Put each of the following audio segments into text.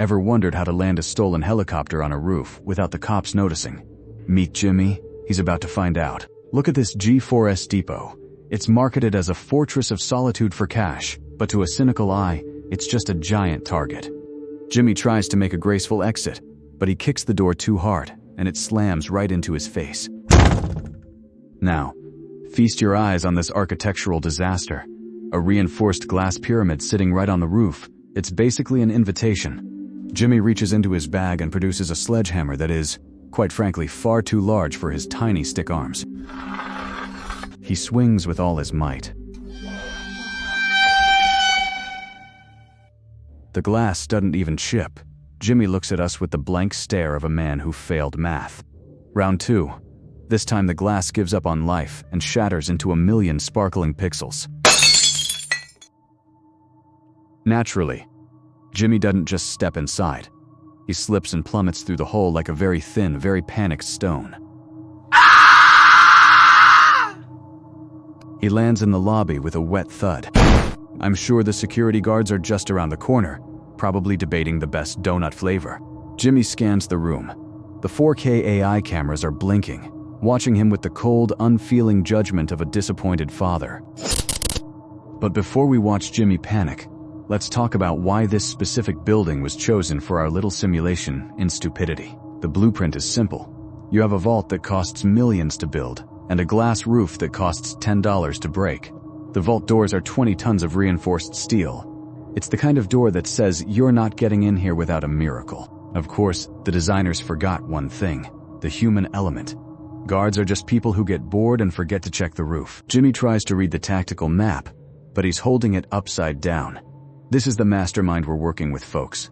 Ever wondered how to land a stolen helicopter on a roof without the cops noticing? Meet Jimmy. He's about to find out. Look at this G4S depot. It's marketed as a fortress of solitude for cash, but to a cynical eye, it's just a giant target. Jimmy tries to make a graceful exit, but he kicks the door too hard, and it slams right into his face. Now, feast your eyes on this architectural disaster. A reinforced glass pyramid sitting right on the roof. It's basically an invitation. Jimmy reaches into his bag and produces a sledgehammer that is, quite frankly, far too large for his tiny stick arms. He swings with all his might. The glass doesn't even chip. Jimmy looks at us with the blank stare of a man who failed math. Round 2. This time the glass gives up on life and shatters into a million sparkling pixels. Naturally, Jimmy doesn't just step inside. He slips and plummets through the hole like a very thin, very panicked stone. He lands in the lobby with a wet thud. I'm sure the security guards are just around the corner, probably debating the best donut flavor. Jimmy scans the room. The 4K AI cameras are blinking, watching him with the cold, unfeeling judgment of a disappointed father. But before we watch Jimmy panic, let's talk about why this specific building was chosen for our little simulation in stupidity. The blueprint is simple. You have a vault that costs millions to build, and a glass roof that costs $10 to break. The vault doors are 20 tons of reinforced steel. It's the kind of door that says you're not getting in here without a miracle. Of course, the designers forgot one thing: the human element. Guards are just people who get bored and forget to check the roof. Jimmy tries to read the tactical map, but he's holding it upside down. This is the mastermind we're working with, folks.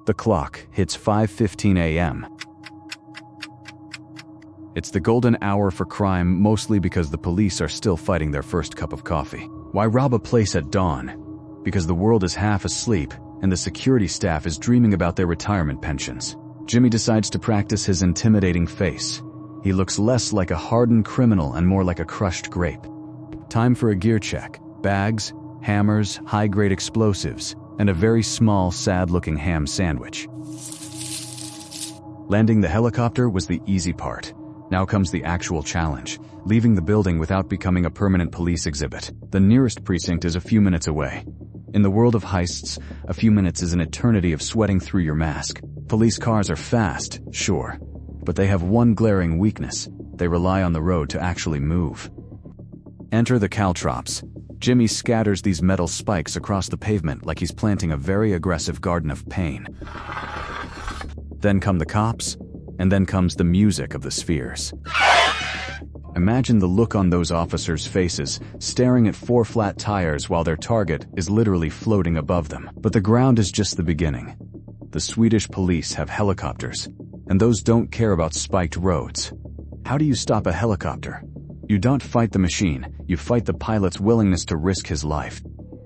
The clock hits 5:15 a.m. It's the golden hour for crime, mostly because the police are still fighting their first cup of coffee. Why rob a place at dawn? Because the world is half asleep, and the security staff is dreaming about their retirement pensions. Jimmy decides to practice his intimidating face. He looks less like a hardened criminal and more like a crushed grape. Time for a gear check. Bags, hammers, high-grade explosives, and a very small, sad-looking ham sandwich. Landing the helicopter was the easy part. Now comes the actual challenge, leaving the building without becoming a permanent police exhibit. The nearest precinct is a few minutes away. In the world of heists, a few minutes is an eternity of sweating through your mask. Police cars are fast, sure, but they have one glaring weakness: they rely on the road to actually move. Enter the caltrops. Jimmy scatters these metal spikes across the pavement like he's planting a very aggressive garden of pain. Then come the cops, and then comes the music of the spheres. Imagine the look on those officers' faces, staring at 4 flat tires while their target is literally floating above them. But the ground is just the beginning. The Swedish police have helicopters, and those don't care about spiked roads. How do you stop a helicopter? You don't fight the machine, you fight the pilot's willingness to risk his life.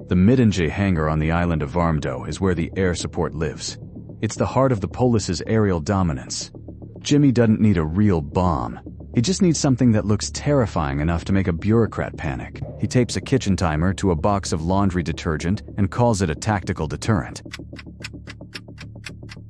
The Middenjö hangar on the island of Värmdö is where the air support lives. It's the heart of the polis's aerial dominance. Jimmy doesn't need a real bomb. He just needs something that looks terrifying enough to make a bureaucrat panic. He tapes a kitchen timer to a box of laundry detergent and calls it a tactical deterrent.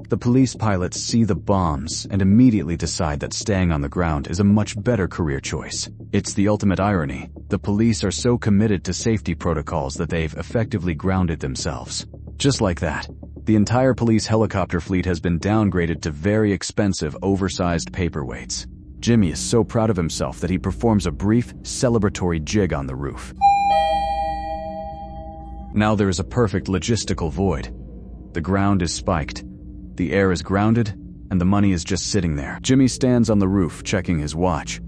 The police pilots see the bombs and immediately decide that staying on the ground is a much better career choice. It's the ultimate irony. The police are so committed to safety protocols that they've effectively grounded themselves. Just like that, the entire police helicopter fleet has been downgraded to very expensive, oversized paperweights. Jimmy is so proud of himself that he performs a brief, celebratory jig on the roof. Now there is a perfect logistical void. The ground is spiked, the air is grounded, and the money is just sitting there. Jimmy stands on the roof, checking his watch.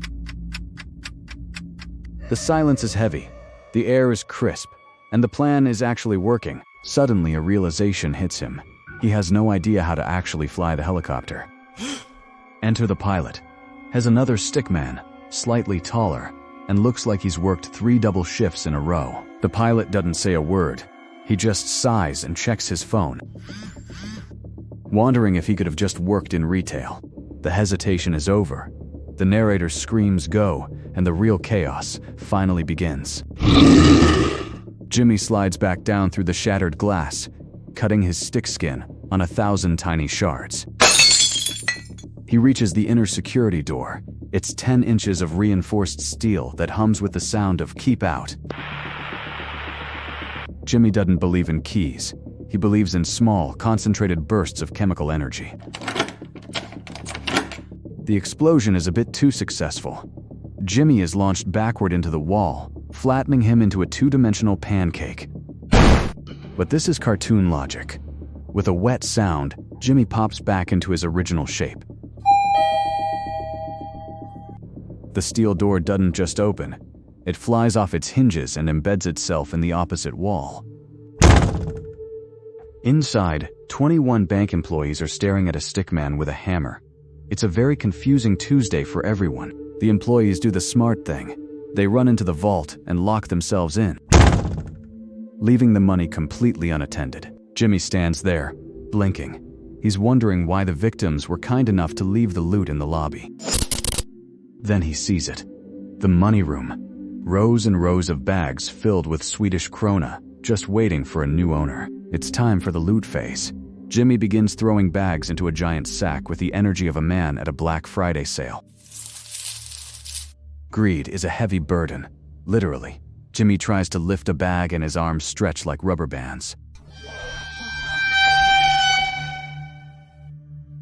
The silence is heavy, the air is crisp, and the plan is actually working. Suddenly, a realization hits him. He has no idea how to actually fly the helicopter. Enter the pilot. Has another stickman, slightly taller, and looks like he's worked 3 double shifts in a row. The pilot doesn't say a word. He just sighs and checks his phone, wondering if he could have just worked in retail. The hesitation is over. The narrator screams go, and the real chaos finally begins. Jimmy slides back down through the shattered glass, cutting his stick skin, on 1,000 tiny shards. He reaches the inner security door. It's 10 inches of reinforced steel that hums with the sound of "keep out." Jimmy doesn't believe in keys. He believes in small, concentrated bursts of chemical energy. The explosion is a bit too successful. Jimmy is launched backward into the wall, flattening him into a two-dimensional pancake. But this is cartoon logic. With a wet sound, Jimmy pops back into his original shape. The steel door doesn't just open. It flies off its hinges and embeds itself in the opposite wall. Inside, 21 bank employees are staring at a stickman with a hammer. It's a very confusing Tuesday for everyone. The employees do the smart thing. They run into the vault and lock themselves in, leaving the money completely unattended. Jimmy stands there, blinking. He's wondering why the victims were kind enough to leave the loot in the lobby. Then he sees it. The money room. Rows and rows of bags filled with Swedish krona, just waiting for a new owner. It's time for the loot phase. Jimmy begins throwing bags into a giant sack with the energy of a man at a Black Friday sale. Greed is a heavy burden. Literally. Jimmy tries to lift a bag and his arms stretch like rubber bands.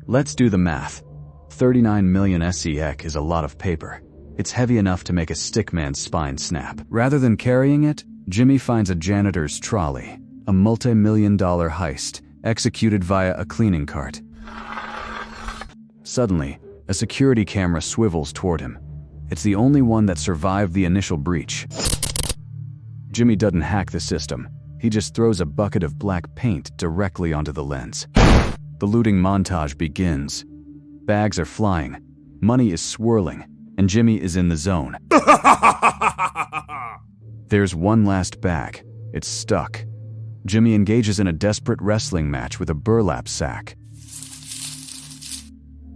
Let's do the math. 39 million SEK is a lot of paper. It's heavy enough to make a stickman's spine snap. Rather than carrying it, Jimmy finds a janitor's trolley, a multi-million-dollar heist, executed via a cleaning cart. Suddenly, a security camera swivels toward him. It's the only one that survived the initial breach. Jimmy doesn't hack the system. He just throws a bucket of black paint directly onto the lens. The looting montage begins. Bags are flying, money is swirling, and Jimmy is in the zone. There's one last bag. It's stuck. Jimmy engages in a desperate wrestling match with a burlap sack.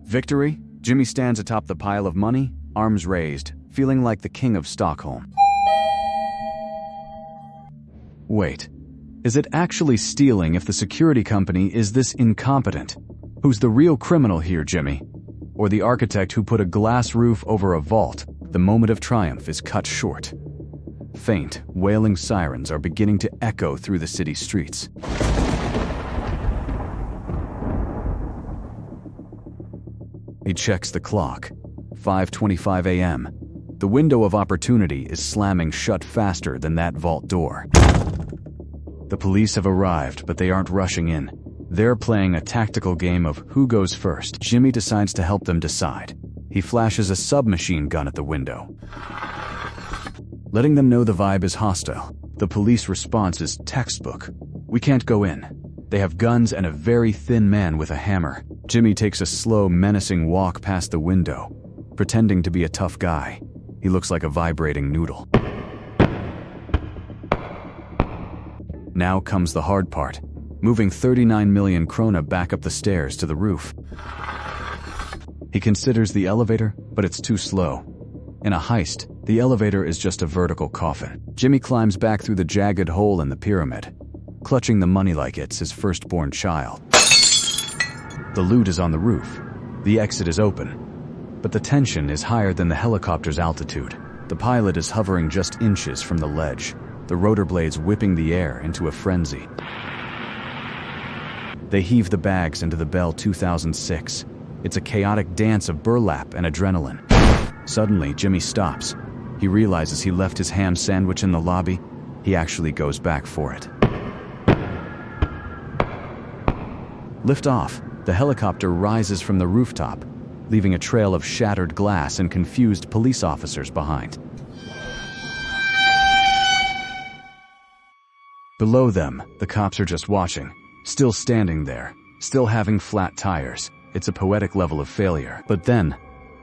Victory? Jimmy stands atop the pile of money, arms raised, feeling like the king of Stockholm. Wait, is it actually stealing if the security company is this incompetent? Who's the real criminal here, Jimmy? Or the architect who put a glass roof over a vault? The moment of triumph is cut short. Faint, wailing sirens are beginning to echo through the city streets. He checks the clock. 5:25 a.m. The window of opportunity is slamming shut faster than that vault door. The police have arrived, but they aren't rushing in. They're playing a tactical game of who goes first. Jimmy decides to help them decide. He flashes a submachine gun at the window, letting them know the vibe is hostile. The police response is textbook. We can't go in. They have guns and a very thin man with a hammer. Jimmy takes a slow, menacing walk past the window, pretending to be a tough guy. He looks like a vibrating noodle. Now comes the hard part, moving 39 million krona back up the stairs to the roof. He considers the elevator, but it's too slow. In a heist, the elevator is just a vertical coffin. Jimmy climbs back through the jagged hole in the pyramid, clutching the money like it's his firstborn child. The loot is on the roof. The exit is open. But the tension is higher than the helicopter's altitude. The pilot is hovering just inches from the ledge, the rotor blades whipping the air into a frenzy. They heave the bags into the Bell 2006. It's a chaotic dance of burlap and adrenaline. Suddenly, Jimmy stops. He realizes he left his ham sandwich in the lobby. He actually goes back for it. Lift off. The helicopter rises from the rooftop, leaving a trail of shattered glass and confused police officers behind. Below them, the cops are just watching, still standing there, still having flat tires. It's a poetic level of failure. But then,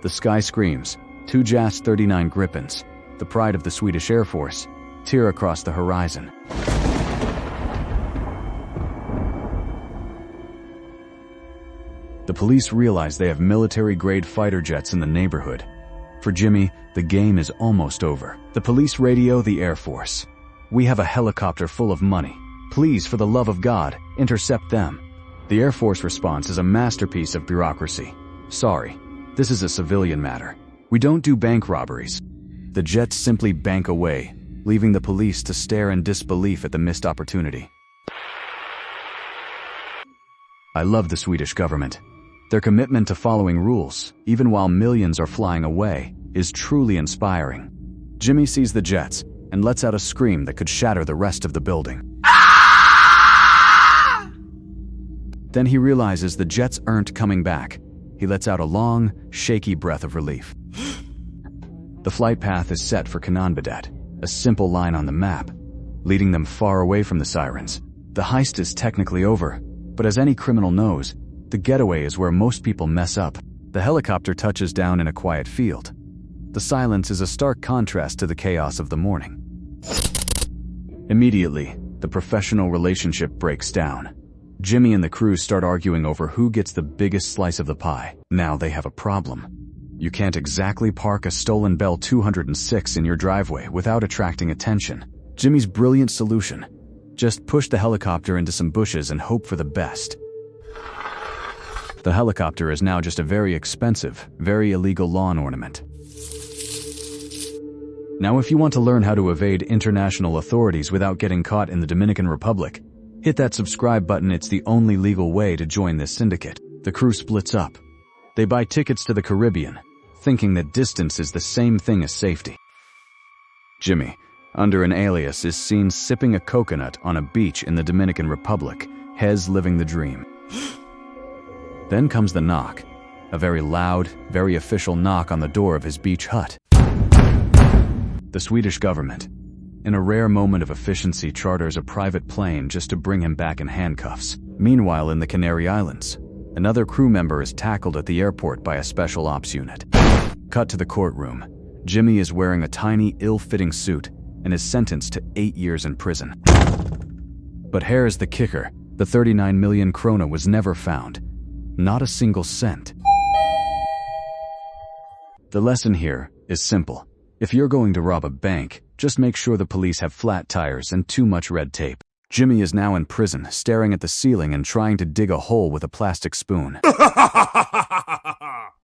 the sky screams. 2 JAS 39 Gripens, the pride of the Swedish Air Force, tear across the horizon. The police realize they have military-grade fighter jets in the neighborhood. For Jimmy, the game is almost over. The police radio the Air Force. "We have a helicopter full of money. Please, for the love of God, intercept them." The Air Force response is a masterpiece of bureaucracy. Sorry, this is a civilian matter. We don't do bank robberies. The jets simply bank away, leaving the police to stare in disbelief at the missed opportunity. I love the Swedish government. Their commitment to following rules, even while millions are flying away, is truly inspiring. Jimmy sees the jets and lets out a scream that could shatter the rest of the building. Then he realizes the jets aren't coming back. He lets out a long, shaky breath of relief. The flight path is set for Kananbadet, a simple line on the map, leading them far away from the sirens. The heist is technically over, but as any criminal knows, the getaway is where most people mess up. The helicopter touches down in a quiet field. The silence is a stark contrast to the chaos of the morning. Immediately, the professional relationship breaks down. Jimmy and the crew start arguing over who gets the biggest slice of the pie. Now they have a problem. You can't exactly park a stolen Bell 206 in your driveway without attracting attention. Jimmy's brilliant solution: just push the helicopter into some bushes and hope for the best. The helicopter is now just a very expensive, very illegal lawn ornament. Now, if you want to learn how to evade international authorities without getting caught in the Dominican Republic, hit that subscribe button. It's the only legal way to join this syndicate. The crew splits up. They buy tickets to the Caribbean, thinking that distance is the same thing as safety. Jimmy, under an alias, is seen sipping a coconut on a beach in the Dominican Republic, Hez living the dream. Then comes the knock, a very loud, very official knock on the door of his beach hut. The Swedish government, in a rare moment of efficiency, charters a private plane just to bring him back in handcuffs. Meanwhile, in the Canary Islands, another crew member is tackled at the airport by a special ops unit. Cut to the courtroom. Jimmy is wearing a tiny, ill-fitting suit and is sentenced to 8 years in prison. But here is the kicker. The 39 million krona was never found. Not a single cent. The lesson here is simple. If you're going to rob a bank, just make sure the police have flat tires and too much red tape. Jimmy is now in prison, staring at the ceiling and trying to dig a hole with a plastic spoon.